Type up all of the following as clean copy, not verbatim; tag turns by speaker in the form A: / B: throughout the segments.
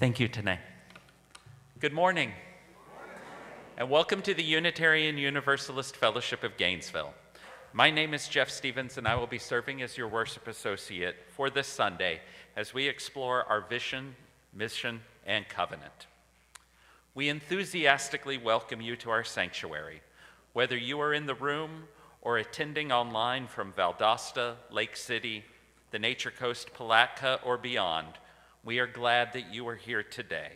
A: Thank you, Tanae. Good morning, and welcome to the Unitarian Universalist Fellowship of Gainesville. My name is Jeff Stevens, and I will be serving as your worship associate for this Sunday as we explore our vision, mission, and covenant. We enthusiastically welcome you to our sanctuary. Whether you are in the room or attending online from Valdosta, Lake City, the Nature Coast, Palatka, or beyond, we are glad that you are here today.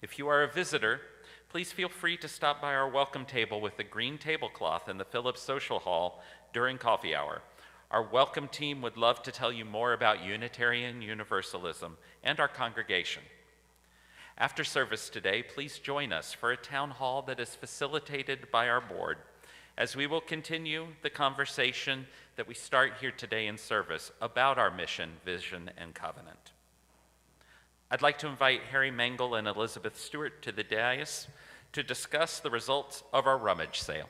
A: If you are a visitor, please feel free to stop by our welcome table with the green tablecloth in the Phillips Social Hall during coffee hour. Our welcome team would love to tell you more about Unitarian Universalism and our congregation. After service today, please join us for a town hall that is facilitated by our board, as we will continue the conversation that we start here today in service about our mission, vision, and covenant. I'd like to invite Harry Mangle and Elizabeth Stewart to the dais to discuss the results of our rummage sale.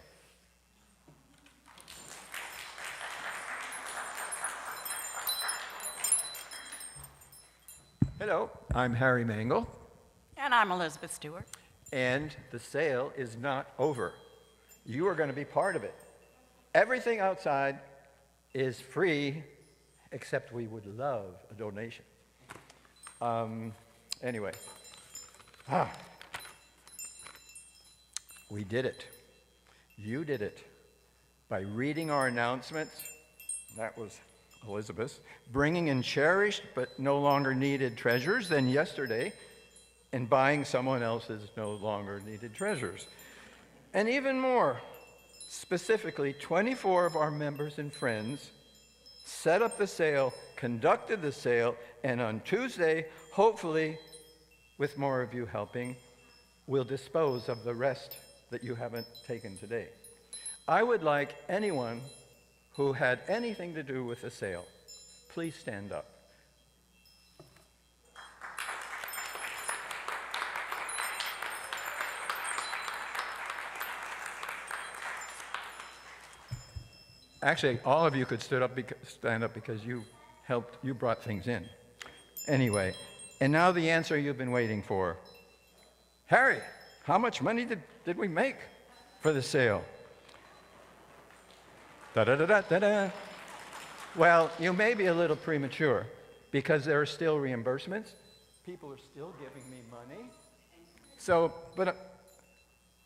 B: Hello, I'm Harry Mangle.
C: And I'm Elizabeth Stewart.
B: And the sale is not over. You are going to be part of it. Everything outside is free, except we would love a donation. Anyway, we did it. You did it by reading our announcements. That was Elizabeth. Bringing in cherished but no longer needed treasures than yesterday, and buying someone else's no longer needed treasures. And even more, specifically, 24 of our members and friends set up the sale, conducted the sale, and on Tuesday, hopefully, with more of you helping, we'll dispose of the rest that you haven't taken today. I would like anyone who had anything to do with the sale, please stand up. Actually, all of you could stand up because you brought things in. Anyway, and now the answer you've been waiting for. Harry, how much money did we make for the sale? Da-da-da-da-da-da. Well, you may be a little premature because there are still reimbursements. People are still giving me money. So, but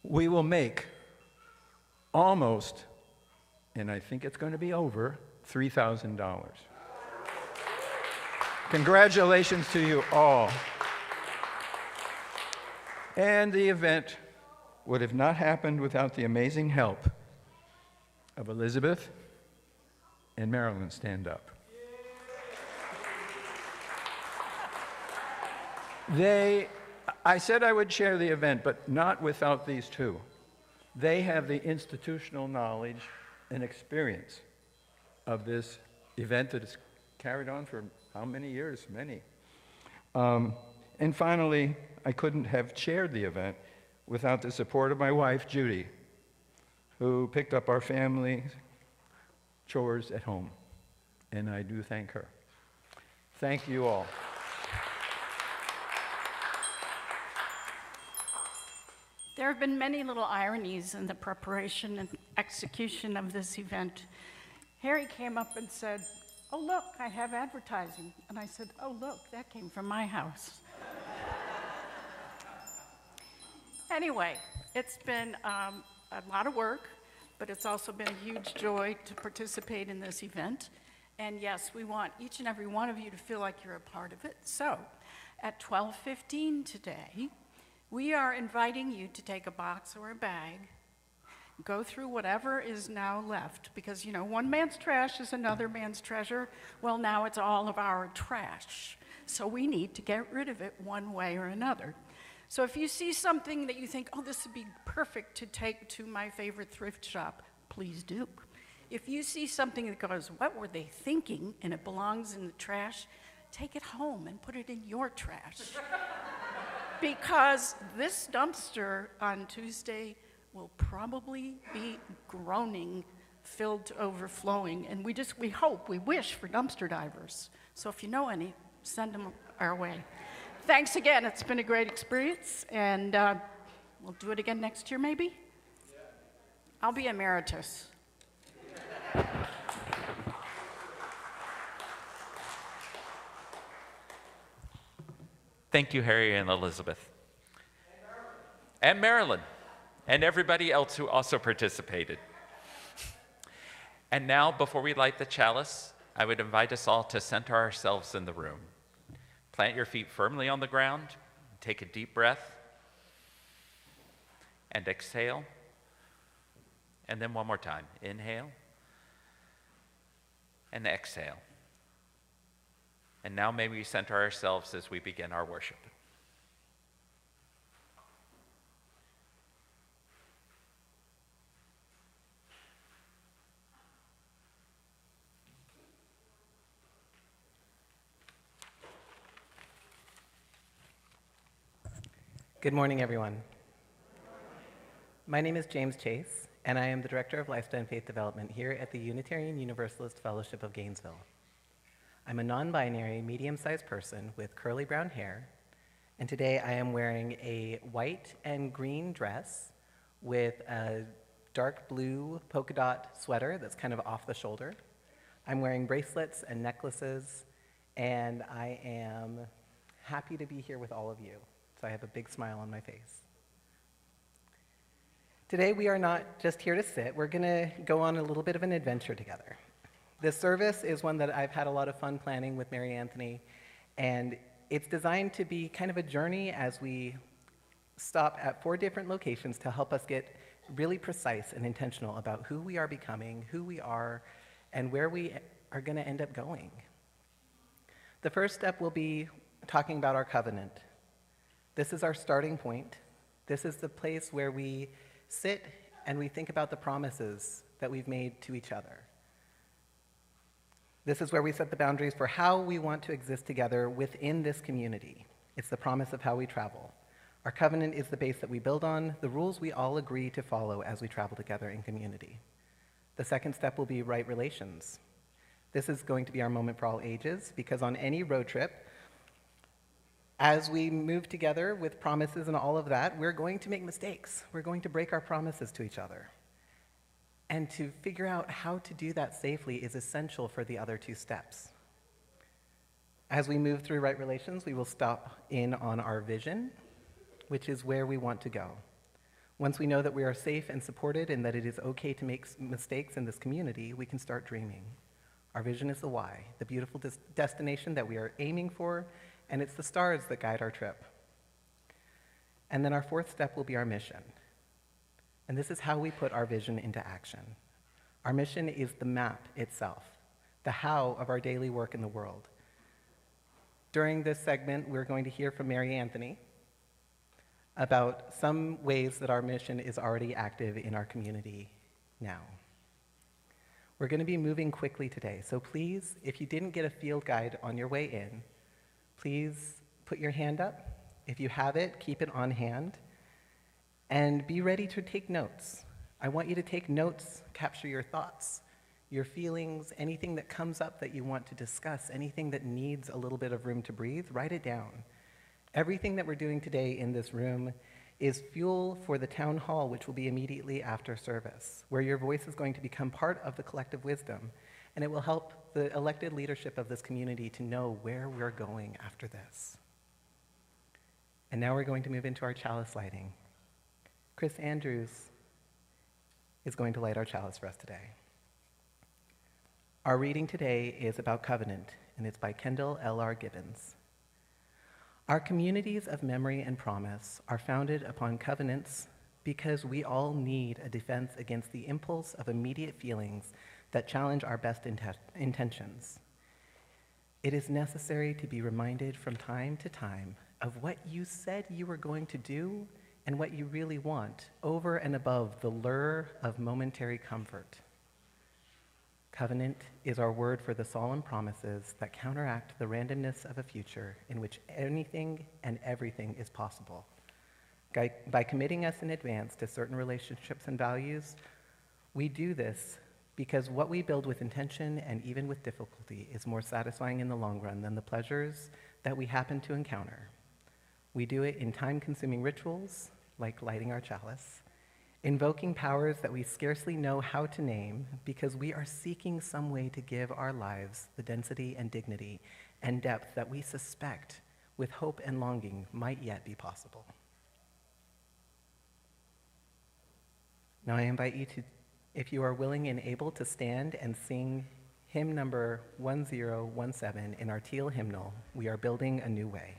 B: we will make almost, and I think it's going to be over, $3,000. Congratulations to you all. And the event would have not happened without the amazing help of Elizabeth and Marilyn. Stand up. I said I would share the event, but not without these two. They have the institutional knowledge and experience of this event that is carried on for how many years? Many. And finally, I couldn't have chaired the event without the support of my wife, Judy, who picked up our family chores at home. And I do thank her. Thank you all.
C: There have been many little ironies in the preparation and execution of this event. Harry came up and said, "Oh, look, I have advertising." And I said, "Oh, look, that came from my house." Anyway, it's been a lot of work, but it's also been a huge joy to participate in this event. And yes, we want each and every one of you to feel like you're a part of it. So, at 12:15 today, we are inviting you to take a box or a bag, go through whatever is now left, because, you know, one man's trash is another man's treasure. Well, now it's all of our trash. So we need to get rid of it one way or another. So if you see something that you think, oh, this would be perfect to take to my favorite thrift shop, please do. If you see something that goes, what were they thinking, and it belongs in the trash, take it home and put it in your trash. Because this dumpster on Tuesday will probably be groaning, filled to overflowing, and we wish for dumpster divers. So if you know any, send them our way. thanks again. It's been a great experience, and we'll do it again next year, maybe? I'll be emeritus.
A: Thank you, Harry and Elizabeth. And Marilyn. And everybody else who also participated. And now, before we light the chalice, I would invite us all to center ourselves in the room. Plant your feet firmly on the ground, take a deep breath, and exhale. And then one more time. Inhale and exhale. And now may we center ourselves as we begin our worship.
D: Good morning, everyone. My name is James Chase, and I am the Director of Lifestyle and Faith Development here at the Unitarian Universalist Fellowship of Gainesville. I'm a non-binary, medium-sized person with curly brown hair, and today I am wearing a white and green dress with a dark blue polka dot sweater that's kind of off the shoulder. I'm wearing bracelets and necklaces, and I am happy to be here with all of you. So I have a big smile on my face. Today we are not just here to sit, we're gonna go on a little bit of an adventure together. This service is one that I've had a lot of fun planning with Mary Anthony, and it's designed to be kind of a journey as we stop at 4 different locations to help us get really precise and intentional about who we are becoming, who we are, and where we are gonna end up going. The first step will be talking about our covenant. This is our starting point. This is the place where we sit and we think about the promises that we've made to each other. This is where we set the boundaries for how we want to exist together within this community. It's the promise of how we travel. Our covenant is the base that we build on, the rules we all agree to follow as we travel together in community. The second step will be right relations. This is going to be our moment for all ages, because on any road trip, as we move together with promises and all of that, we're going to make mistakes. We're going to break our promises to each other. And to figure out how to do that safely is essential for the other 2 steps. As we move through right relations, we will stop in on our vision, which is where we want to go. Once we know that we are safe and supported and that it is okay to make mistakes in this community, we can start dreaming. Our vision is the why, the beautiful destination that we are aiming for, and it's the stars that guide our trip. And then our 4th step will be our mission. And this is how we put our vision into action. Our mission is the map itself, the how of our daily work in the world. During this segment, we're going to hear from Mary Anthony about some ways that our mission is already active in our community now. We're going to be moving quickly today, so please, if you didn't get a field guide on your way in, please put your hand up. If you have it, keep it on hand. And be ready to take notes. I want you to take notes, capture your thoughts, your feelings, anything that comes up that you want to discuss, anything that needs a little bit of room to breathe, write it down. Everything that we're doing today in this room is fuel for the town hall, which will be immediately after service, where your voice is going to become part of the collective wisdom, and it will help the elected leadership of this community to know where we're going after this. And now we're going to move into our chalice lighting. Chris Andrews is going to light our chalice for us today. Our reading today is about covenant, and it's by Kendall L.R. Gibbons. Our communities of memory and promise are founded upon covenants because we all need a defense against the impulse of immediate feelings that challenge our best intentions. It is necessary to be reminded from time to time of what you said you were going to do and what you really want, over and above the lure of momentary comfort. Covenant is our word for the solemn promises that counteract the randomness of a future in which anything and everything is possible. By committing us in advance to certain relationships and values, we do this because what we build with intention and even with difficulty is more satisfying in the long run than the pleasures that we happen to encounter. We do it in time-consuming rituals, like lighting our chalice, invoking powers that we scarcely know how to name because we are seeking some way to give our lives the density and dignity and depth that we suspect, with hope and longing, might yet be possible. Now I invite you to, if you are willing and able, to stand and sing hymn number 1017 in our teal hymnal, "We Are Building a New Way."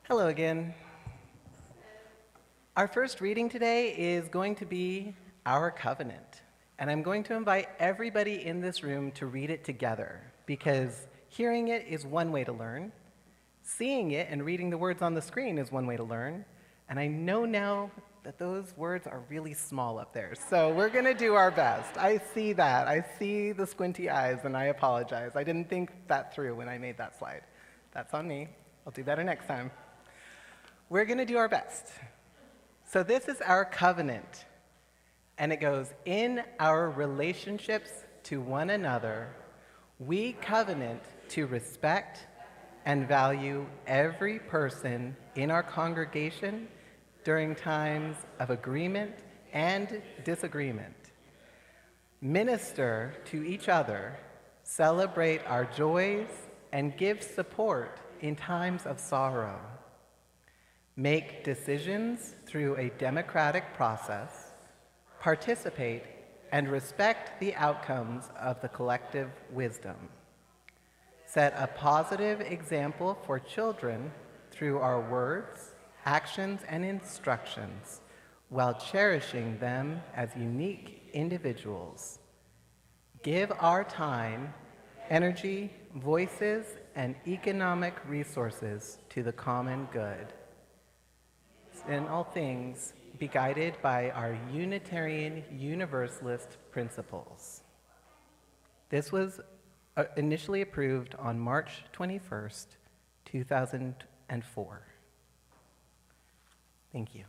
D: Hello again. Our first reading today is going to be our covenant. And I'm going to invite everybody in this room to read it together, because hearing it is one way to learn, seeing it and reading the words on the screen is one way to learn, and I know now that those words are really small up there, so we're going to do our best. I see that. I see the squinty eyes, and I apologize. I didn't think that through when I made that slide. That's on me. I'll do better next time. We're going to do our best. So this is our covenant, and it goes, in our relationships to one another, we covenant to respect and value every person in our congregation during times of agreement and disagreement. Minister to each other, celebrate our joys, and give support in times of sorrow. Make decisions through a democratic process, participate, and respect the outcomes of the collective wisdom. Set a positive example for children through our words, actions, and instructions, while cherishing them as unique individuals. Give our time, energy, voices, and economic resources to the common good. In all things, be guided by our Unitarian Universalist principles. This was initially approved on March 21st, 2004. Thank you.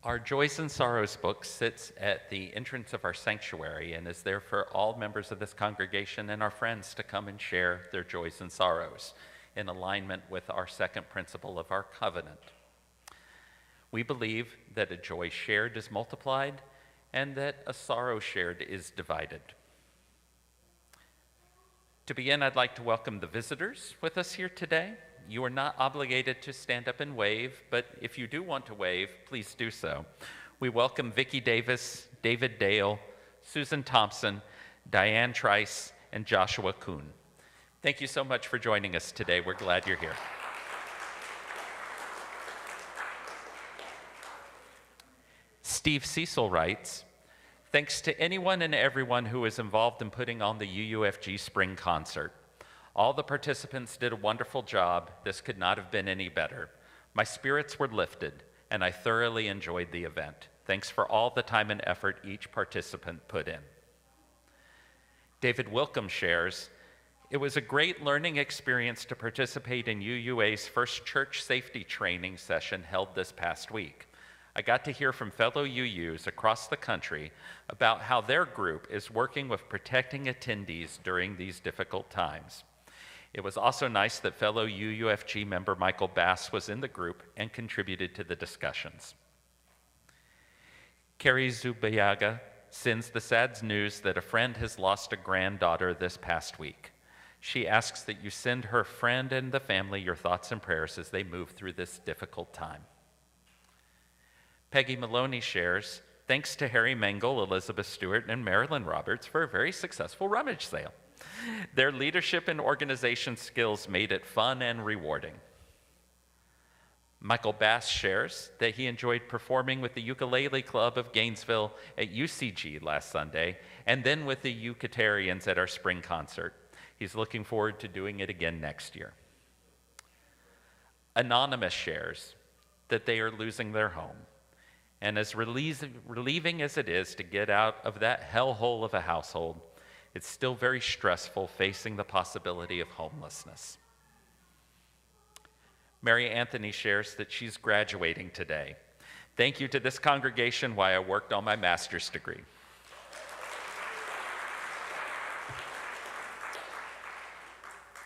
A: Our Joys and Sorrows book sits at the entrance of our sanctuary and is there for all members of this congregation and our friends to come and share their joys and sorrows in alignment with our second principle of our covenant. We believe that a joy shared is multiplied and that a sorrow shared is divided. To begin, I'd like to welcome the visitors with us here today. You are not obligated to stand up and wave, but if you do want to wave, please do so. We welcome Vicki Davis, David Dale, Susan Thompson, Diane Trice, and Joshua Kuhn. Thank you so much for joining us today. We're glad you're here. Steve Cecil writes, thanks to anyone and everyone who was involved in putting on the UUFG Spring Concert. All the participants did a wonderful job. This could not have been any better. My spirits were lifted, and I thoroughly enjoyed the event. Thanks for all the time and effort each participant put in. David Wilkham shares, it was a great learning experience to participate in UUA's first church safety training session held this past week. I got to hear from fellow UUs across the country about how their group is working with protecting attendees during these difficult times. It was also nice that fellow UUFG member Michael Bass was in the group and contributed to the discussions. Carrie Zubiaga sends the sad news that a friend has lost a granddaughter this past week. She asks that you send her friend and the family your thoughts and prayers as they move through this difficult time. Peggy Maloney shares, thanks to Harry Mengel, Elizabeth Stewart, and Marilyn Roberts for a very successful rummage sale. Their leadership and organization skills made it fun and rewarding. Michael Bass shares that he enjoyed performing with the Ukulele Club of Gainesville at UCG last Sunday, and then with the Eucatarians at our spring concert. He's looking forward to doing it again next year. Anonymous shares that they are losing their home. And as relieving as it is to get out of that hellhole of a household, it's still very stressful facing the possibility of homelessness. Mary Anthony shares that she's graduating today. Thank you to this congregation while I worked on my master's degree.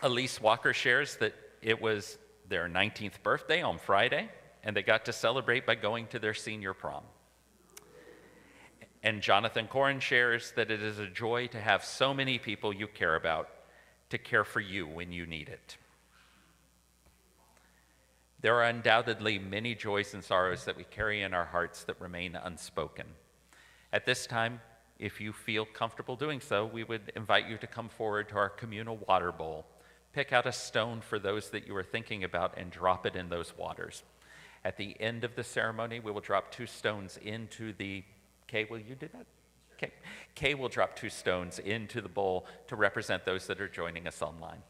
A: Elise Walker shares that it was their 19th birthday on Friday, and they got to celebrate by going to their senior prom. And Jonathan Corrin shares that it is a joy to have so many people you care about to care for you when you need it. There are undoubtedly many joys and sorrows that we carry in our hearts that remain unspoken. At this time, if you feel comfortable doing so, we would invite you to come forward to our communal water bowl. Pick out a stone for those that you are thinking about and drop it in those waters. At the end of the ceremony, we will drop 2 stones into the, Kay, will you do that? Okay. Kay will drop 2 stones into the bowl to represent those that are joining us online.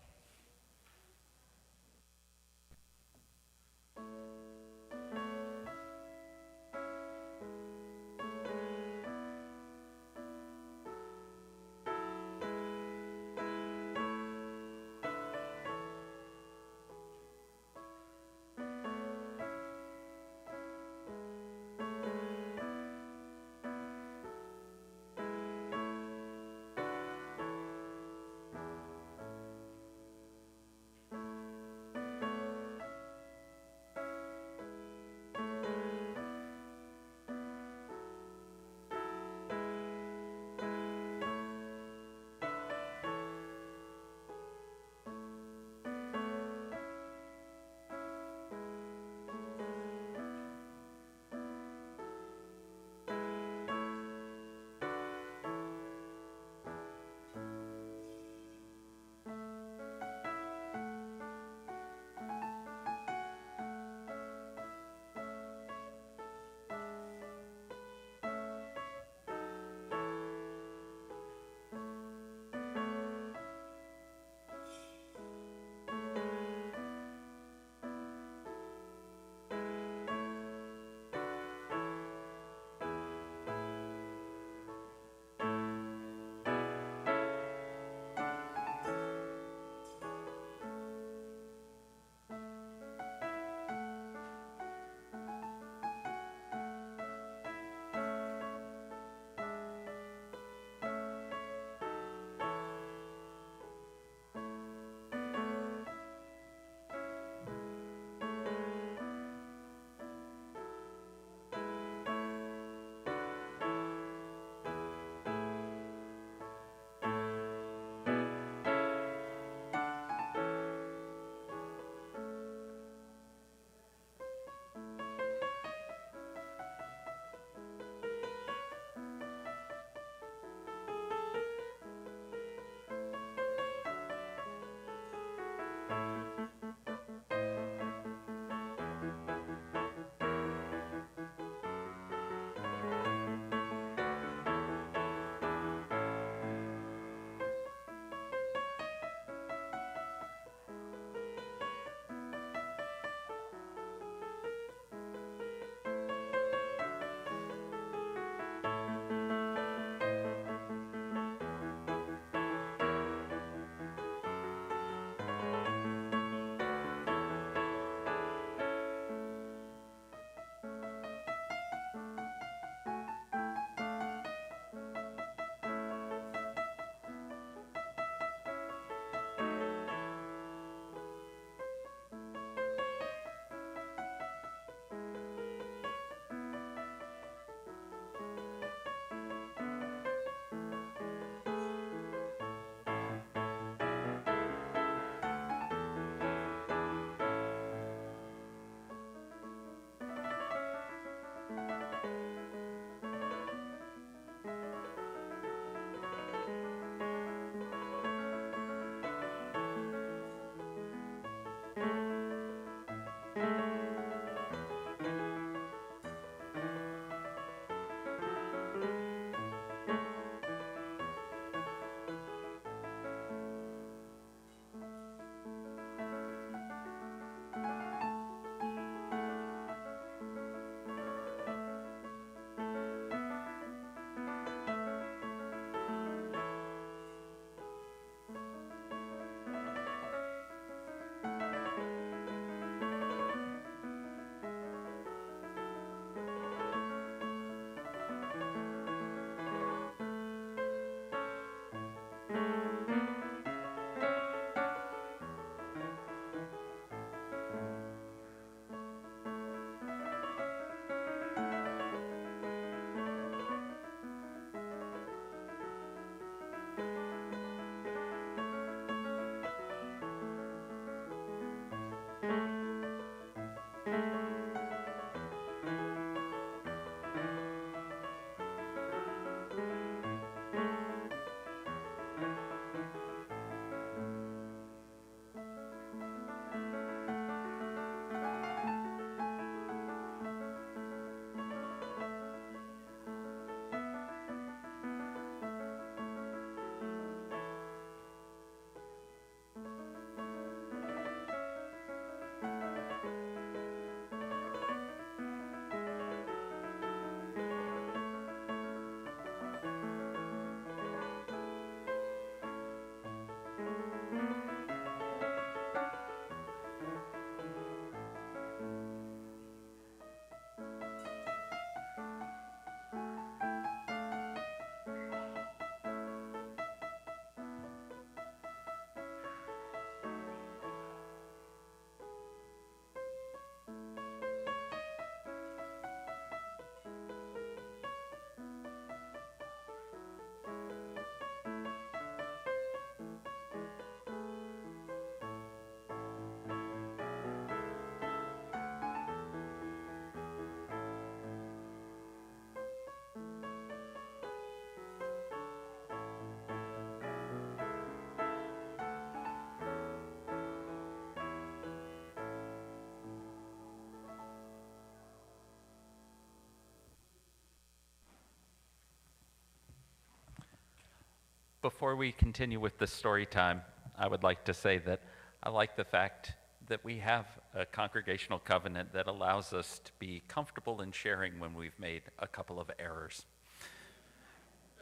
A: Before we continue with the story time, I would like to say that I like the fact that we have a congregational covenant that allows us to be comfortable in sharing when we've made a couple of errors.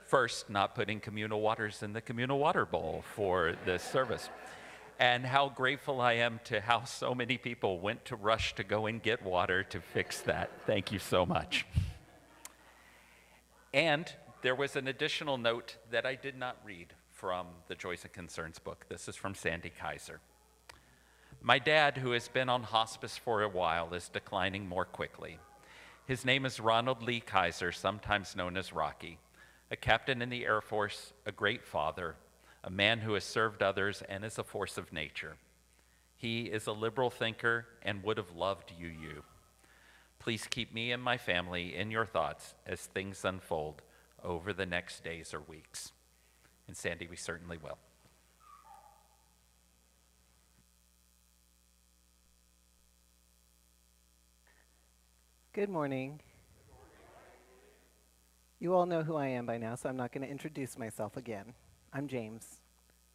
A: First, not putting communal waters in the communal water bowl for this service. And how grateful I am to how so many people went to rush to go and get water to fix that. Thank you so much. And there was an additional note that I did not read from the Joys and Concerns book. This is from Sandy Kaiser. My dad, who has been on hospice for a while, is declining more quickly. His name is Ronald Lee Kaiser, sometimes known as Rocky, a captain in the Air Force, a great father, a man who has served others and is a force of nature. He is a liberal thinker and would have loved you. Please keep me and my family in your thoughts as things unfold over the next days or weeks. And Sandy, we certainly will.
D: Good morning. You all know who I am by now, so I'm not going to introduce myself again. I'm James,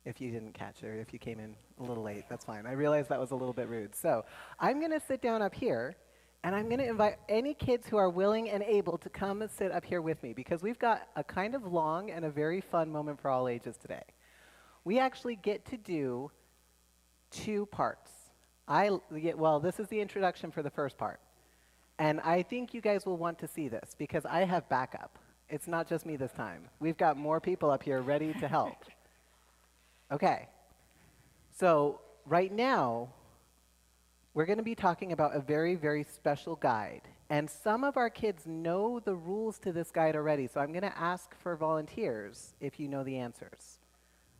D: if you didn't catch it, or if you came in a little late, that's fine. I realized that was a little bit rude. So I'm going to sit down up here, and I'm going to invite any kids who are willing and able to come and sit up here with me, because we've got a kind of long and a very fun moment for all ages today. We actually get to do 2 parts. Well, this is the introduction for the first part. And I think you guys will want to see this, because I have backup. It's not just me this time. We've got more people up here ready to help. Okay. So right now, we're going to be talking about a very, very special guide. And some of our kids know the rules to this guide already, so I'm going to ask for volunteers if you know the answers.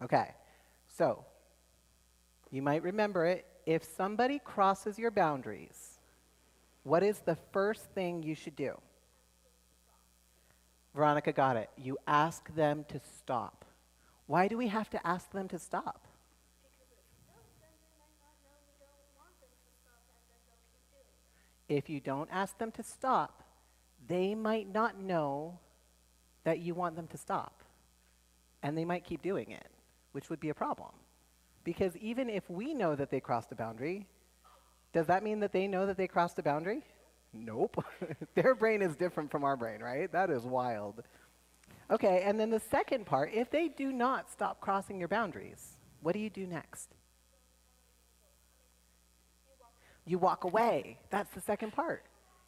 D: Okay. So you might remember it. If somebody crosses your boundaries, what is the first thing you should do? Veronica got it. You ask them to stop. Why do we have to ask them to stop? If you don't ask them to stop, they might not know that you want them to stop. And they might keep doing it, which would be a problem. Because even if we know that they crossed a boundary, does that mean that they know that they crossed a boundary? Nope. Their brain is different from our brain, right? That is wild. Okay, and then the second part, if they do not stop crossing your boundaries, what do you do next? You walk away. That's the second part,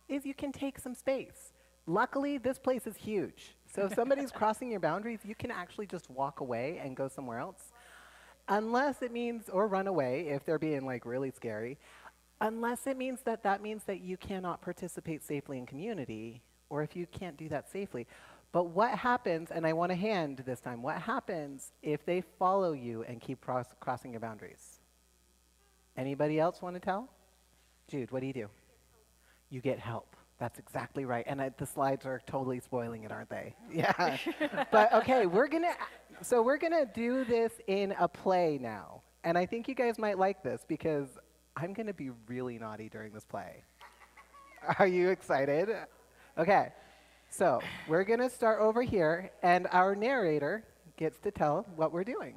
D: is you can take some space. Luckily, this place is huge. So if somebody's crossing your boundaries, you can actually just walk away and go somewhere else. Unless it means, or run away if they're being like really scary. Unless it means that means that you cannot participate safely in community, or if you can't do that safely. But what happens, and I want a hand this time, what happens if they follow you and keep crossing your boundaries? Anybody else want to tell? Jude, what do? You get help. That's exactly right. And the slides are totally spoiling it, aren't they? Yeah. But okay, we're gonna do this in a play now. And I think you guys might like this, because I'm going to be really naughty during this play. Are you excited? Okay, so we're going to start over here, and our narrator gets to tell what we're doing.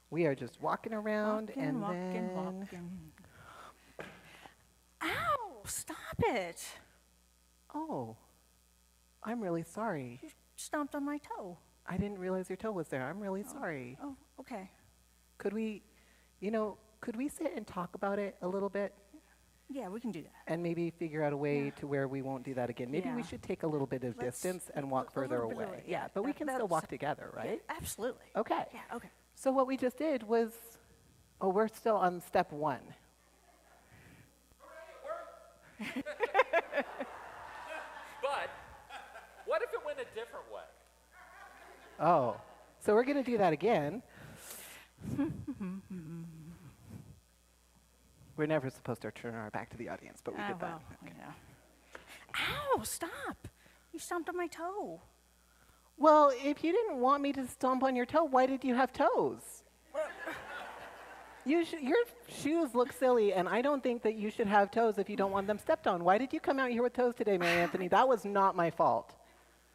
D: We are just walking around walking.
C: Ow, stop it.
D: Oh, I'm really sorry.
C: You stomped on my toe.
D: I didn't realize your toe was there. I'm really sorry.
C: Oh, okay.
D: Could we sit and talk about it a little bit?
C: Yeah, we can do that.
D: And maybe figure out a way to where we won't do that again. Maybe we should take a little bit of distance and walk further away. Yeah, but we can still walk together, right?
C: Yeah, absolutely.
D: Okay.
C: Yeah, okay.
D: So what we just did was, we're still on step 1.
A: But what if it went a different way?
D: Oh, so we're going to do that again. We're never supposed to turn our back to the audience, but we did that.
C: Well,
D: okay.
C: yeah. Ow, stop. You stomped on my toe.
D: Well, if you didn't want me to stomp on your toe, why did you have toes? Your shoes look silly, and I don't think that you should have toes if you don't want them stepped on. Why did you come out here with toes today, Mary Anthony? That was not my fault.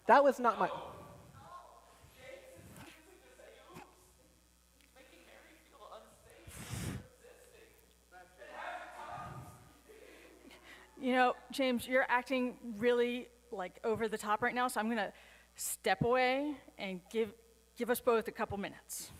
D: That was not my...
E: You know, James, you're acting really like over the top right now, so I'm gonna step away and give us both a couple minutes.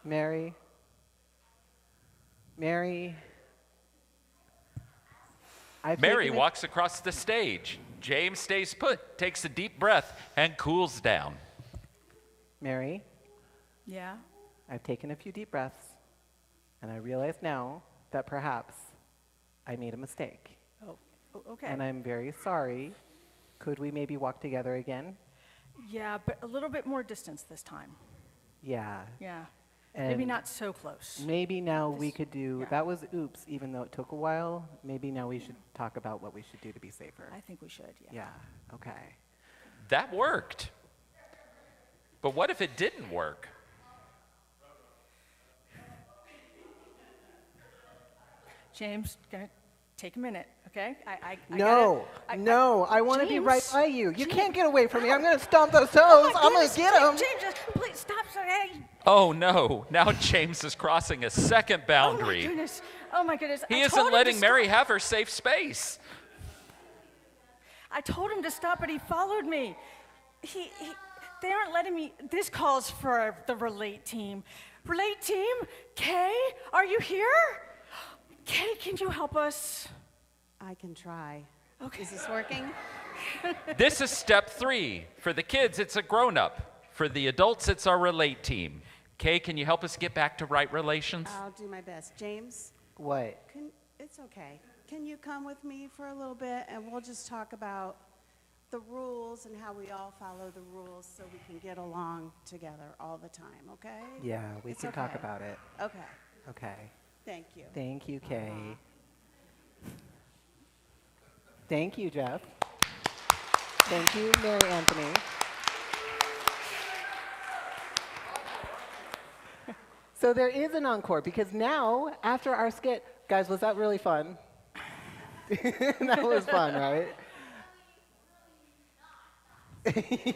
D: Mary.
A: Mary walks across the stage. James stays put, takes a deep breath, and cools down.
D: Mary,
E: Yeah?
D: I've taken a few deep breaths, and I realize now that perhaps I made a mistake.
E: Oh, okay.
D: And I'm very sorry. Could we maybe walk together again?
E: Yeah, but a little bit more distance this time.
D: Yeah.
E: Yeah.
D: And
E: Maybe not so close.
D: Maybe now we could do,
E: yeah.
D: that was oops, even though it took a while. Maybe now we should talk about what we should do to be safer.
E: I think we should, yeah.
D: Yeah, okay.
A: That worked. But what if it didn't work?
E: James, gonna take a minute, okay? I
D: I want to be
E: James,
D: right by you. You
E: James,
D: can't get away from me. I'm going to stomp those toes.
E: Oh my
D: I'm going
E: goodness,
D: to get them.
E: James, just please stop. Hey.
A: Oh no, now James is crossing a second boundary.
E: Oh my goodness.
A: He
E: I told
A: isn't
E: him
A: letting
E: to
A: Mary
E: stop.
A: have her safe space.
E: I told him to stop, but he followed me. They aren't letting me. This calls for the Relate team. Relate team, Kay, are you here? Kay, can you help us?
F: I can try.
E: Okay.
F: Is this working?
A: This is step 3. For the kids, it's a grown-up. For the adults, it's our Relate team. Kay, can you help us get back to right relations?
F: I'll do my best. James,
D: What?
F: it's okay. Can you come with me for a little bit and we'll just talk about the rules and how we all follow the rules so we can get along together all the time, okay?
D: Yeah, we
F: It's
D: can talk
F: okay.
D: about it.
F: Okay.
D: Okay.
F: Thank you.
D: Thank you, Kay. Thank you, Jeff. Thank you, Mary Anthony. So there is an encore because now, after our skit, guys, was that really fun? That was fun, right?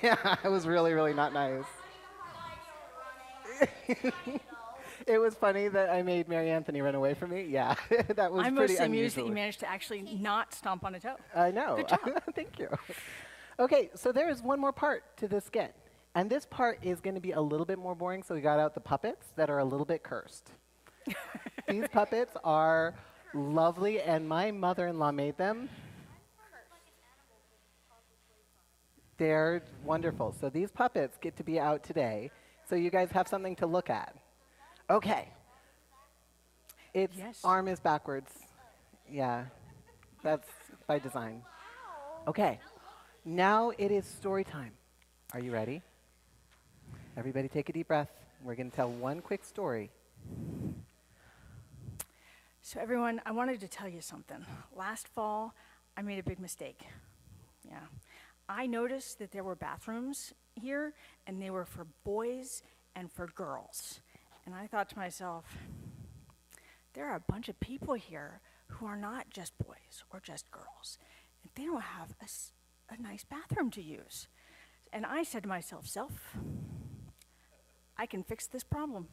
D: Yeah, it was really, really not nice. It was funny that I made Mary Anthony run away from me. Yeah, that was
E: I'm
D: pretty
E: mostly amused that
D: unusual.
E: you managed to actually not stomp on a toe.
D: I know.
E: Good job.
D: Thank you. Okay, so there is one more part to this skit. And this part is going to be a little bit more boring, so we got out the puppets that are a little bit cursed. These puppets are lovely, and my mother-in-law made them. They're wonderful. So these puppets get to be out today, so you guys have something to look at. Okay. Its
E: Yes.
D: arm is backwards. Yeah, that's by design. Okay, now it is story time. Are you ready? Everybody take a deep breath. We're going to tell one quick story.
E: So everyone, I wanted to tell you something. Last fall, I made a big mistake. Yeah. I noticed that there were bathrooms here, and they were for boys and for girls. And I thought to myself, there are a bunch of people here who are not just boys or just girls. And they don't have a nice bathroom to use. And I said to myself, I can fix this problem.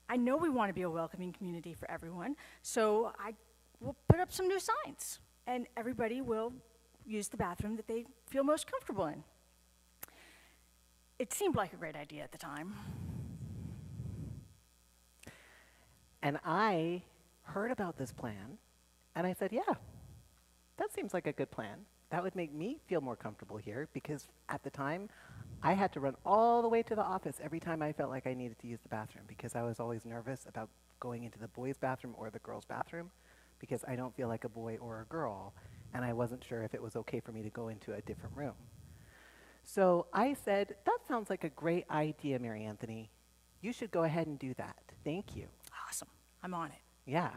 E: I know we want to be a welcoming community for everyone, so I will put up some new signs, and everybody will use the bathroom that they feel most comfortable in. It seemed like a great idea at the time.
D: And I heard about this plan, and I said, yeah, that seems like a good plan. That would make me feel more comfortable here, because at the time, I had to run all the way to the office every time I felt like I needed to use the bathroom, because I was always nervous about going into the boys' bathroom or the girls' bathroom, because I don't feel like a boy or a girl, and I wasn't sure if it was okay for me to go into a different room. So I said, that sounds like a great idea, Mary Anthony. You should go ahead and do that. Thank you.
E: Awesome. I'm on it.
D: Yeah.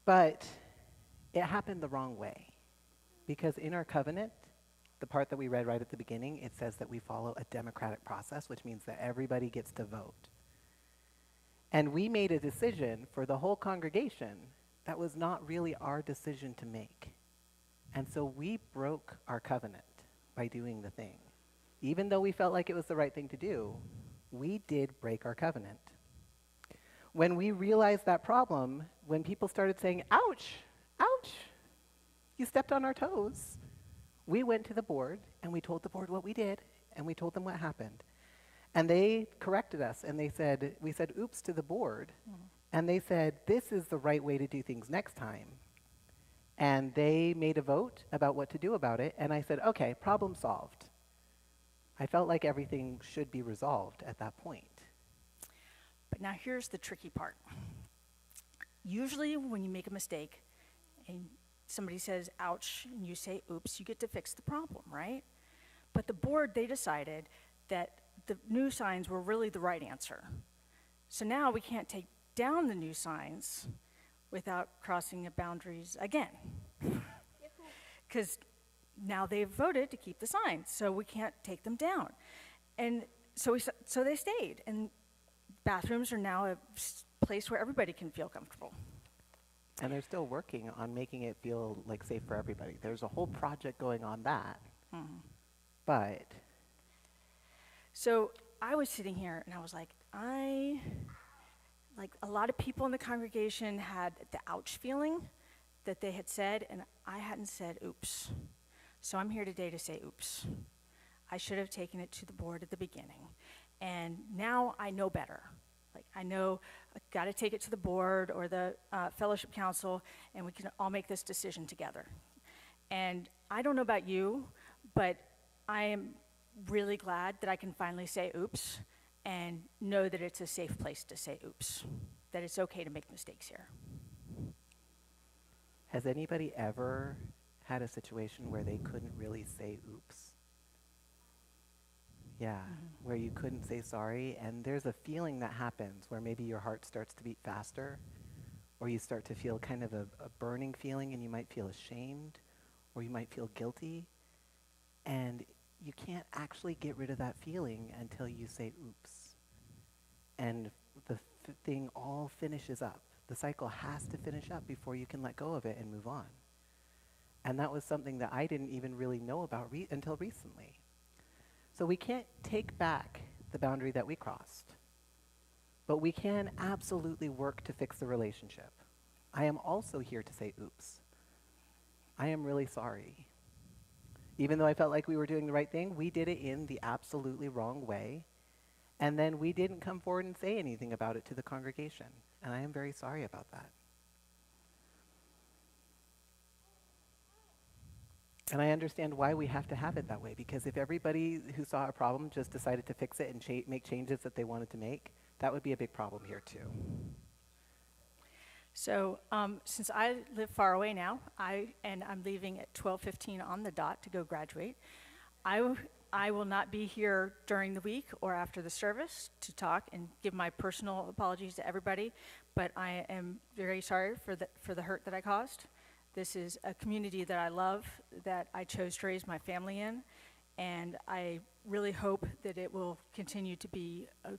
D: But it happened the wrong way, because in our covenant, the part that we read right at the beginning, it says that we follow a democratic process, which means that everybody gets to vote. And we made a decision for the whole congregation that was not really our decision to make. And so we broke our covenant by doing the thing. Even though we felt like it was the right thing to do, we did break our covenant. When we realized that problem, when people started saying, ouch, ouch, you stepped on our toes, we went to the board and we told the board what we did and we told them what happened. And they corrected us, and we said, oops to the board. And they said, this is the right way to do things next time. And they made a vote about what to do about it, and I said, okay, problem solved. I felt like everything should be resolved at that point.
E: But now here's the tricky part. Usually when you make a mistake and somebody says, ouch, and you say, oops, you get to fix the problem, right? But the board, they decided that the new signs were really the right answer. So now we can't take down the new signs without crossing the boundaries again. Because now they've voted to keep the signs, so we can't take them down. And so they stayed, and bathrooms are now a place where everybody can feel comfortable.
D: And they're still working on making it feel like safe for everybody. There's a whole project going on that. But
E: so I was sitting here and I was like, a lot of people in the congregation had the ouch feeling that they had said, and I hadn't said oops. So I'm here today to say oops. I should have taken it to the board at the beginning. And now I know better. Like, I know I've got to take it to the board or the fellowship council, and we can all make this decision together. And I don't know about you, but I am really glad that I can finally say oops and know that it's a safe place to say oops, that it's okay to make mistakes here.
D: has anybody ever had a situation where they couldn't really say oops? Yeah, where you couldn't say sorry, and there's a feeling that happens where maybe your heart starts to beat faster, or you start to feel kind of a burning feeling, and you might feel ashamed, or you might feel guilty, and you can't actually get rid of that feeling until you say oops. And the thing all finishes up. The cycle has to finish up before you can let go of it and move on. And that was something that I didn't even really know about until recently. So we can't take back the boundary that we crossed, but we can absolutely work to fix the relationship. I am also here to say oops. I am really sorry. Even though I felt like we were doing the right thing, we did it in the absolutely wrong way. And then we didn't come forward and say anything about it to the congregation. And I am very sorry about that. And I understand why we have to have it that way, because if everybody who saw a problem just decided to fix it and make changes that they wanted to make, that would be a big problem here too.
E: So since I live far away now, and I'm leaving at 12:15 on the dot to go graduate, I will not be here during the week or after the service to talk and give my personal apologies to everybody, but I am very sorry for the hurt that I caused. This is a community that I love, that I chose to raise my family in, and I really hope that it will continue to be a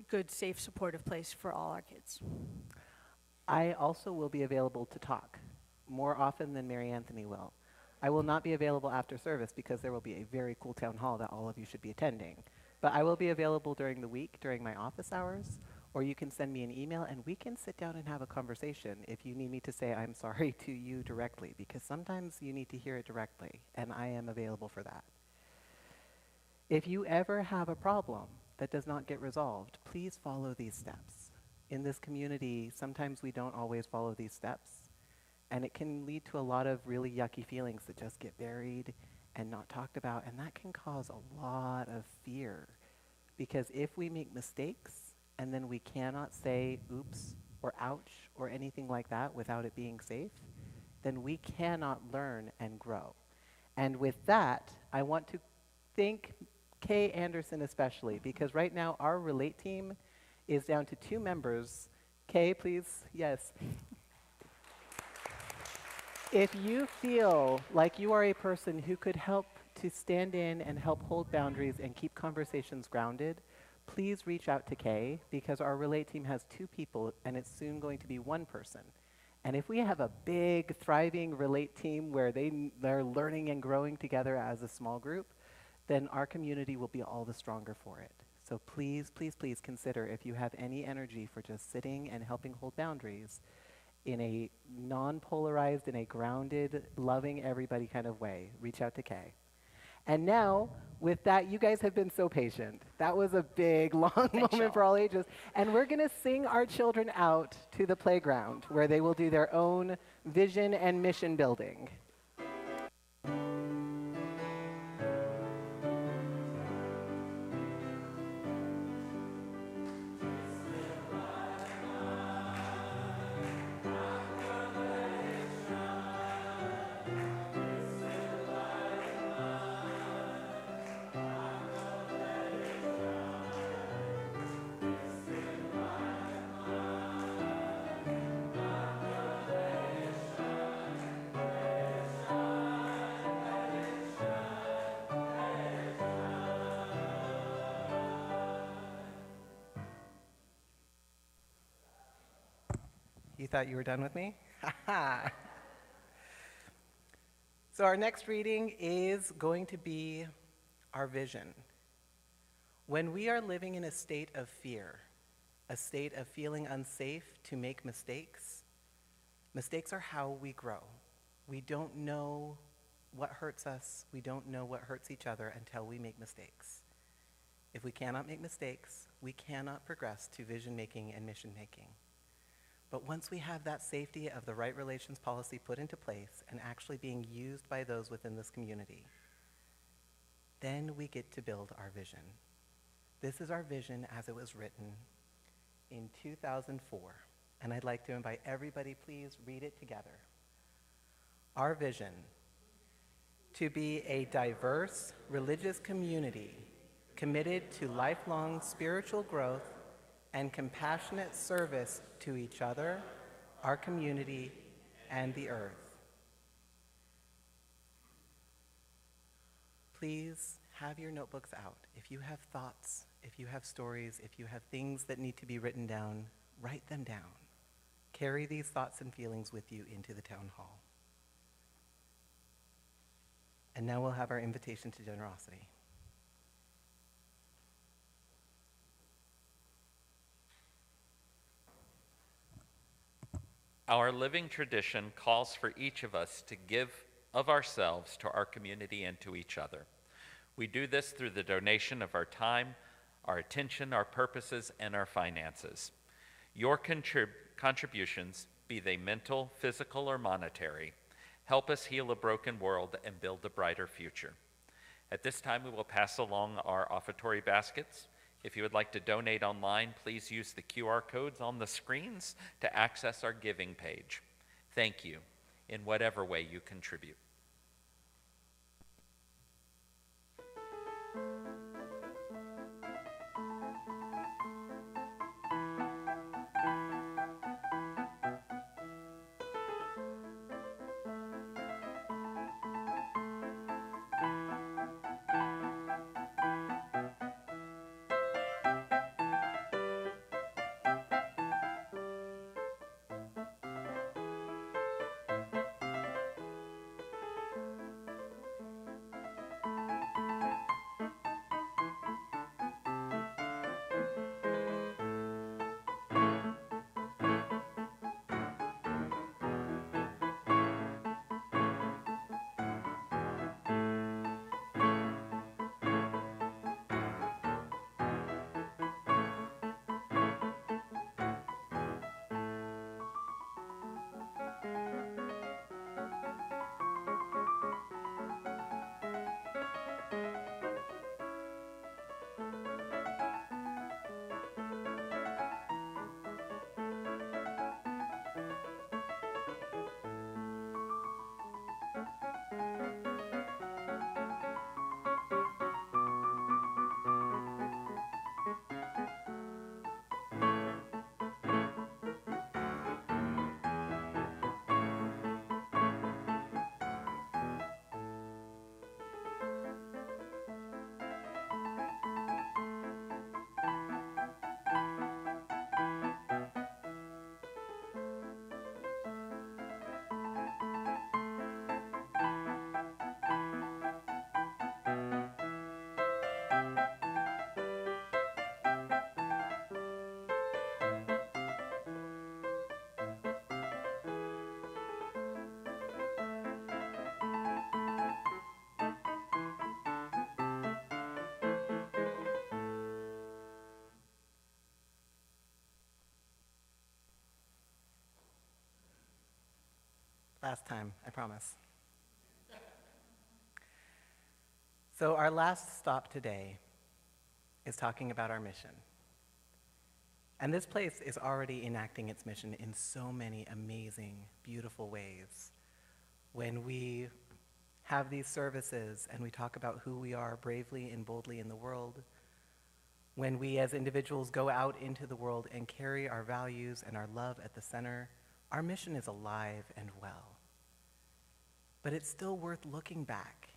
E: good, safe, supportive place for all our kids.
D: I also will be available to talk more often than Mary Anthony will. I will not be available after service because there will be a very cool town hall that all of you should be attending. But I will be available during the week, during my office hours, or you can send me an email and we can sit down and have a conversation if you need me to say I'm sorry to you directly, because sometimes you need to hear it directly, and I am available for that. If you ever have a problem that does not get resolved, please follow these steps. In this community, sometimes we don't always follow these steps, and it can lead to a lot of really yucky feelings that just get buried and not talked about, and that can cause a lot of fear. Because if we make mistakes and then we cannot say oops or ouch or anything like that without it being safe, then we cannot learn and grow. And with that, I want to thank Kay Anderson especially, because right now our Relate team is down to 2 members. Kay, please, yes. If you feel like you are a person who could help to stand in and help hold boundaries and keep conversations grounded, please reach out to Kay, because our Relate team has 2 people and it's soon going to be 1 person. And if we have a big, thriving Relate team where they're learning and growing together as a small group, then our community will be all the stronger for it. So please, please, please consider if you have any energy for just sitting and helping hold boundaries in a non-polarized, in a grounded, loving everybody kind of way. Reach out to Kay. And now, with that, you guys have been so patient. That was a big, long moment for all ages. And we're going to sing our children out to the playground, where they will do their own vision and mission building. You thought you were done with me? So our next reading is going to be our vision. When we are living in a state of fear, a state of feeling unsafe to make mistakes, mistakes are how we grow. We don't know what hurts us. We don't know what hurts each other until we make mistakes. If we cannot make mistakes, we cannot progress to vision making and mission making. But once we have that safety of the right relations policy put into place and actually being used by those within this community, then we get to build our vision. This is our vision as it was written in 2004. And I'd like to invite everybody, please read it together. Our vision: to be a diverse religious community committed to lifelong spiritual growth and compassionate service to each other, our community, and the earth. Please have your notebooks out. If you have thoughts, if you have stories, if you have things that need to be written down, write them down. Carry these thoughts and feelings with you into the town hall. And now we'll have our invitation to generosity.
A: Our living tradition calls for each of us to give of ourselves to our community and to each other. We do this through the donation of our time, our attention, our purposes, and our finances. Your contributions, be they mental, physical, or monetary, help us heal a broken world and build a brighter future. At this time, we will pass along our offertory baskets. If you would like to donate online, please use the QR codes on the screens to access our giving page. Thank you in whatever way you contribute.
D: Last time, I promise. So our last stop today is talking about our mission. And this place is already enacting its mission in so many amazing, beautiful ways. When we have these services and we talk about who we are bravely and boldly in the world, when we as individuals go out into the world and carry our values and our love at the center, our mission is alive and well. But it's still worth looking back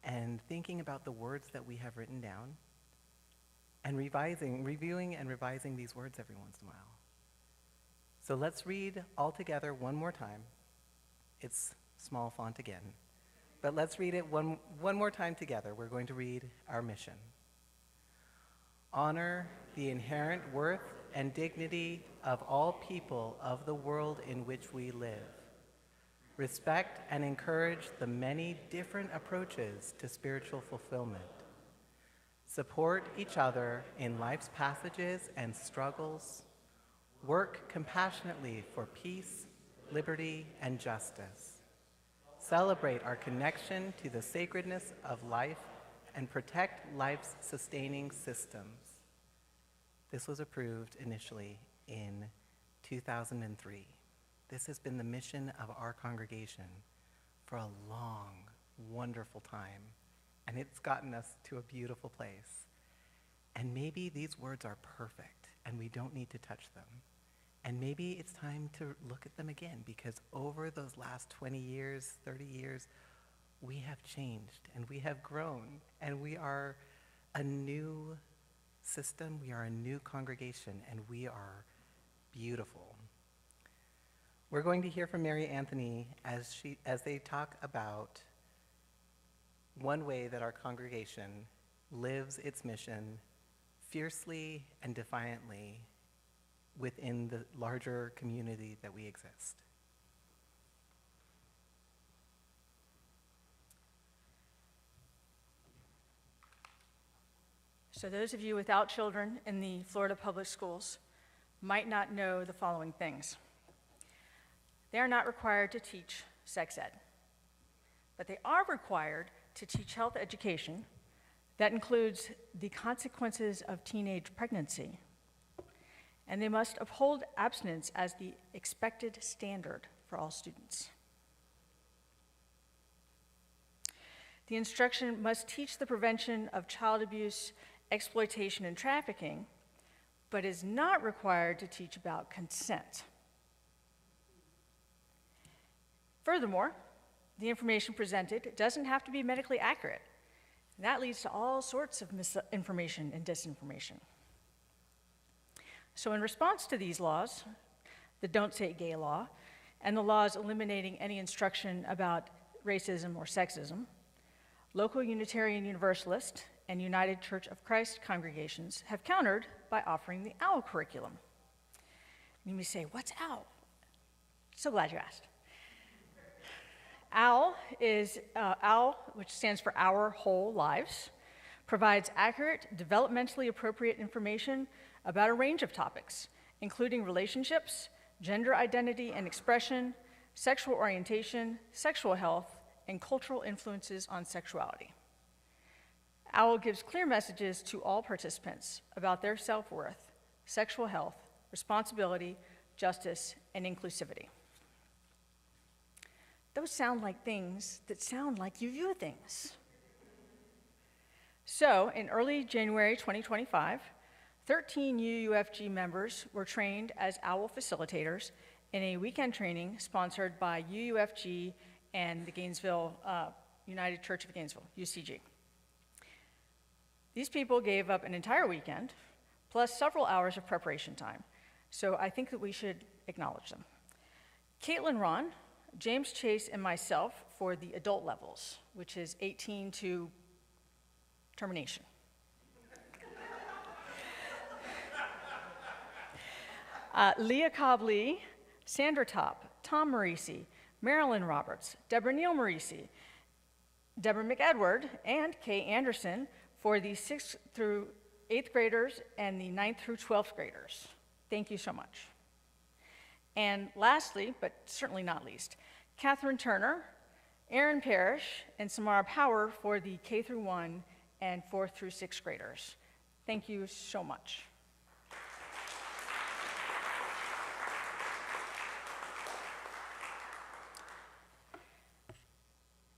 D: and thinking about the words that we have written down and reviewing and revising these words every once in a while. So let's read all together one more time. It's small font again. But let's read it one more time together. We're going to read our mission. Honor the inherent worth and dignity of all people of the world in which we live. Respect and encourage the many different approaches to spiritual fulfillment. Support each other in life's passages and struggles. Work compassionately for peace, liberty, and justice. Celebrate our connection to the sacredness of life and protect life's sustaining systems. This was approved initially in 2003. This has been the mission of our congregation for a long, wonderful time, and it's gotten us to a beautiful place. And maybe these words are perfect, and we don't need to touch them. And maybe it's time to look at them again, because over those last 20 years, 30 years, we have changed, and we have grown, and we are a new system, we are a new congregation, and we are beautiful. We're going to hear from Mary Anthony as they talk about one way that our congregation lives its mission fiercely and defiantly within the larger community that we exist.
E: So those of you without children in the Florida public schools might not know the following things. They are not required to teach sex ed, but they are required to teach health education that includes the consequences of teenage pregnancy, and they must uphold abstinence as the expected standard for all students. The instruction must teach the prevention of child abuse, exploitation, and trafficking, but is not required to teach about consent. Furthermore, the information presented doesn't have to be medically accurate. And that leads to all sorts of misinformation and disinformation. So in response to these laws, the Don't Say Gay law, and the laws eliminating any instruction about racism or sexism, local Unitarian Universalist and United Church of Christ congregations have countered by offering the OWL curriculum. And you may say, what's OWL? So glad you asked. OWL, which stands for Our Whole Lives, provides accurate, developmentally appropriate information about a range of topics, including relationships, gender identity and expression, sexual orientation, sexual health, and cultural influences on sexuality. OWL gives clear messages to all participants about their self-worth, sexual health, responsibility, justice, and inclusivity. Those sound like things that sound like you view things. So, in early January 2025, 13 UUFG members were trained as OWL facilitators in a weekend training sponsored by UUFG and the Gainesville United Church of Gainesville, UCG. These people gave up an entire weekend, plus several hours of preparation time, so I think that we should acknowledge them. Caitlin Ron, James Chase, and myself for the adult levels, which is 18 to termination. Leah Cobb-Lee, Sandra Topp, Tom Marisi, Marilyn Roberts, Deborah Neal Marisi, Deborah McEdward, and Kay Anderson for the 6th through 8th graders and the 9th through 12th graders. Thank you so much. And lastly, but certainly not least, Catherine Turner, Aaron Parrish, and Samara Power for the K through 1 and 4th through 6th graders. Thank you so much.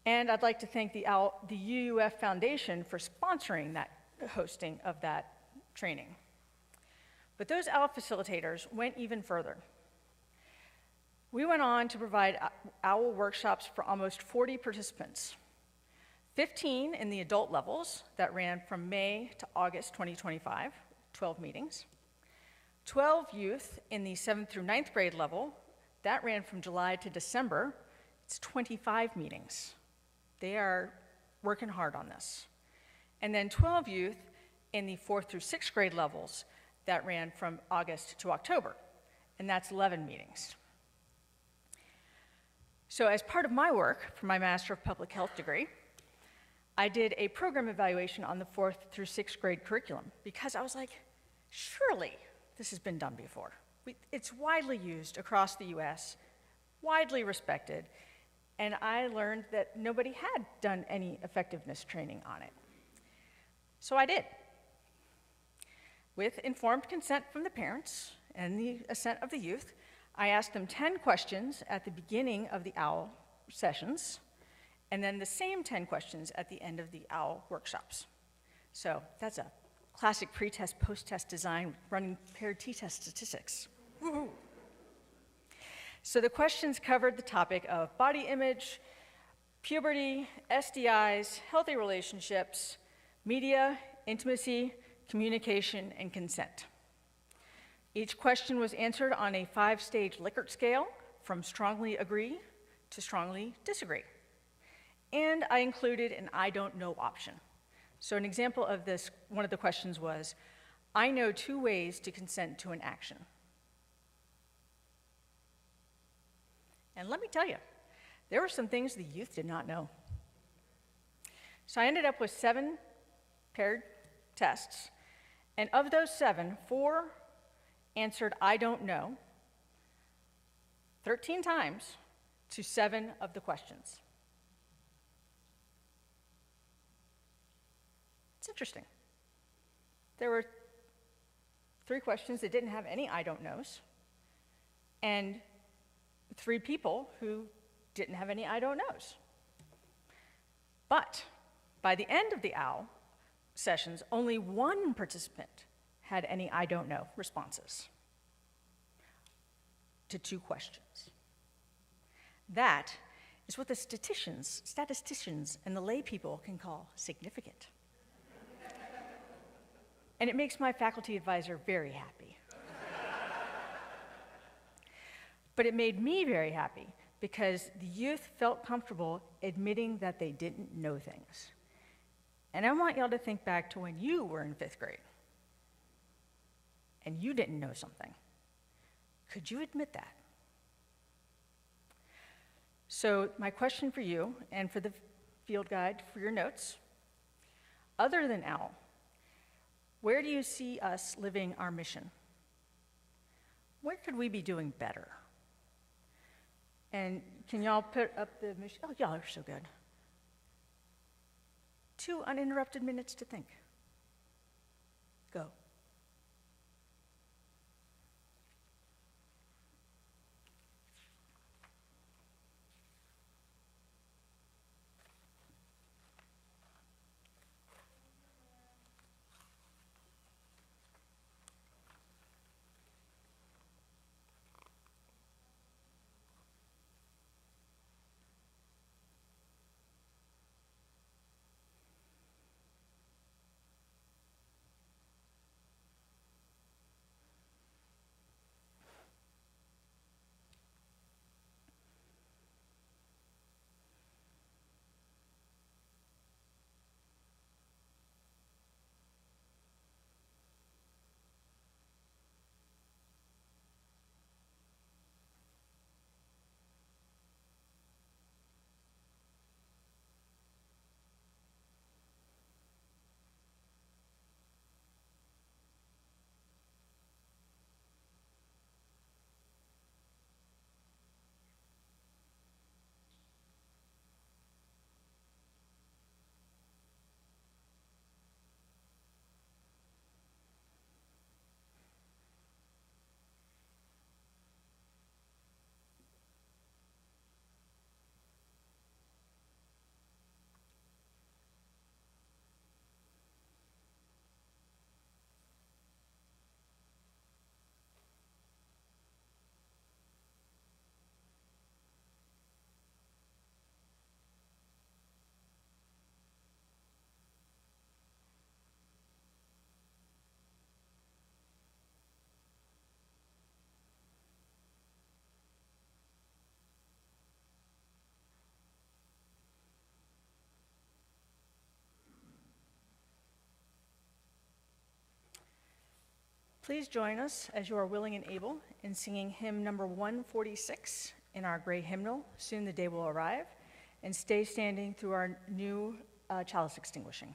E: And I'd like to thank the UUF Foundation for sponsoring that hosting of that training. But those OWL facilitators went even further. We went on to provide OWL workshops for almost 40 participants, 15 in the adult levels that ran from May to August 2025, 12 meetings, 12 youth in the 7th through 9th grade level that ran from July to December. It's 25 meetings. They are working hard on this. And then 12 youth in the 4th through 6th grade levels that ran from August to October, and that's 11 meetings. So as part of my work for my Master of Public Health degree, I did a program evaluation on the 4th through 6th grade curriculum because I was like, surely this has been done before. It's widely used across the US, widely respected, and I learned that nobody had done any effectiveness training on it. So I did. With informed consent from the parents and the assent of the youth, I asked them 10 questions at the beginning of the OWL sessions, and then the same 10 questions at the end of the OWL workshops. So that's a classic pre-test, post-test design running paired t-test statistics. Woo-hoo. So the questions covered the topic of body image, puberty, STIs, healthy relationships, media, intimacy, communication, and consent. Each question was answered on a 5-stage Likert scale from strongly agree to strongly disagree. And I included an I don't know option. So an example of this, one of the questions was, I know 2 ways to consent to an action. And let me tell you, there were some things the youth did not know. So I ended up with 7 paired tests, and of those 7, 4 answered I don't know 13 times to 7 of the questions. It's interesting. There were 3 questions that didn't have any I don't knows, and 3 people who didn't have any I don't knows. But by the end of the OWL sessions, only 1 participant had any I don't know responses to 2 questions. That is what the statisticians, and the lay people can call significant. And it makes my faculty advisor very happy. But it made me very happy because the youth felt comfortable admitting that they didn't know things. And I want y'all to think back to when you were in 5th grade and you didn't know something. Could you admit that? So my question for you and for the field guide for your notes, other than OWL, where do you see us living our mission? Where could we be doing better? And can y'all put up the mission? Oh, y'all are so good. 2 uninterrupted minutes to think. Go. Please join us as you are willing and able in singing hymn number 146 in our gray hymnal, Soon the Day Will Arrive, and stay standing through our new chalice extinguishing.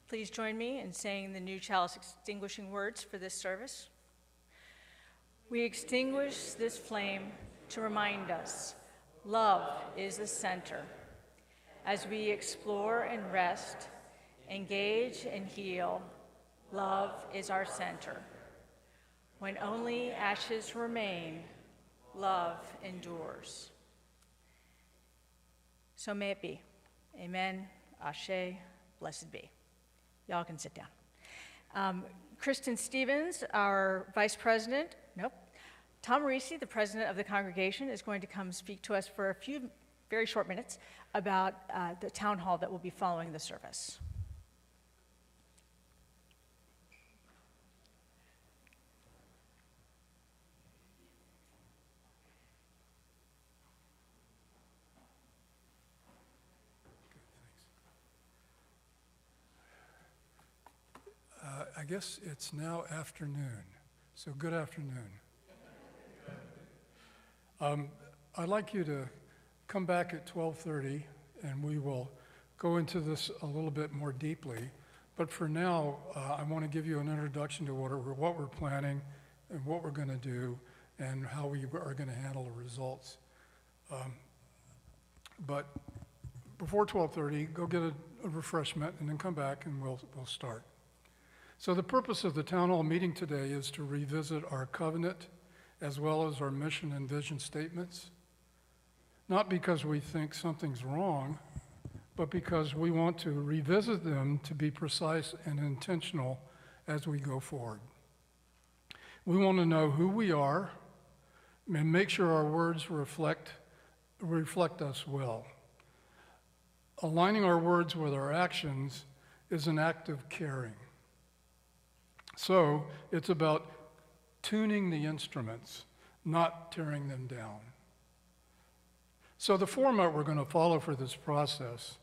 E: Please join me in saying the new chalice extinguishing words for this service. We extinguish this flame to remind us love is the center. As we explore and rest, engage and heal, love is our center. When only ashes remain, love endures. So may it be. Amen. Ashe. Blessed be. Y'all can sit down. Kristen Stevens, our vice president, Tom Marisi, the president of the congregation, is going to come speak to us for a few very short minutes about the town hall that will be following the service.
G: I guess it's now afternoon, so good afternoon. I'd like you to come back at 12:30 and we will go into this a little bit more deeply. But for now, I want to give you an introduction to what we're planning and what we're going to do and how we are going to handle the results. But before 12:30, go get a refreshment and then come back and we'll start. So the purpose of the town hall meeting today is to revisit our covenant as well as our mission and vision statements, not because we think something's wrong, but because we want to revisit them to be precise and intentional as we go forward. We want to know who we are and make sure our words reflect us well. Aligning our words with our actions is an act of caring. So it's about tuning the instruments, not tearing them down. So the format we're going to follow for this process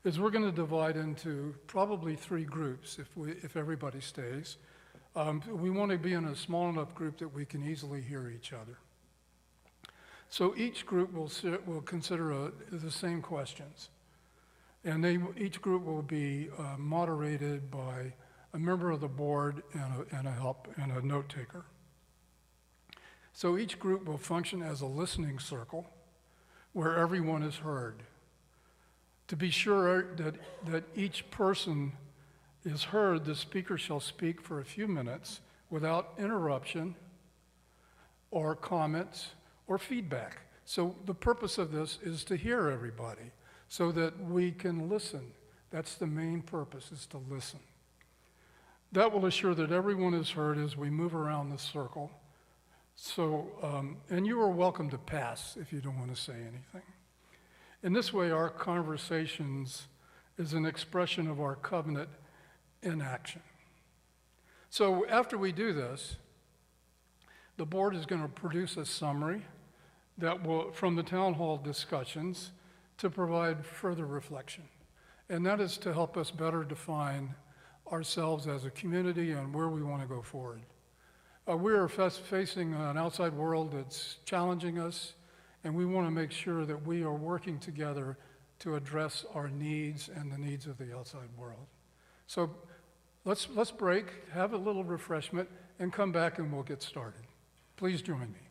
G: is we're going to divide into probably 3 groups if everybody stays. We want to be in a small enough group that we can easily hear each other. So each group will consider the same questions. And each group will be moderated by a member of the board and a note taker. So each group will function as a listening circle where everyone is heard. To be sure that each person is heard, the speaker shall speak for a few minutes without interruption or comments or feedback. So the purpose of this is to hear everybody so that we can listen. That's the main purpose, is to listen. That will assure that everyone is heard as we move around the circle. So, and you are welcome to pass if you don't want to say anything. In this way, our conversations is an expression of our covenant in action. So after we do this, the board is going to produce a summary that will, from the town hall discussions, to provide further reflection. And that is to help us better define ourselves as a community and where we want to go forward. We are facing an outside world that's challenging us, and we want to make sure that we are working together to address our needs and the needs of the outside world. So let's break, have a little refreshment, and come back and we'll get started. Please join me.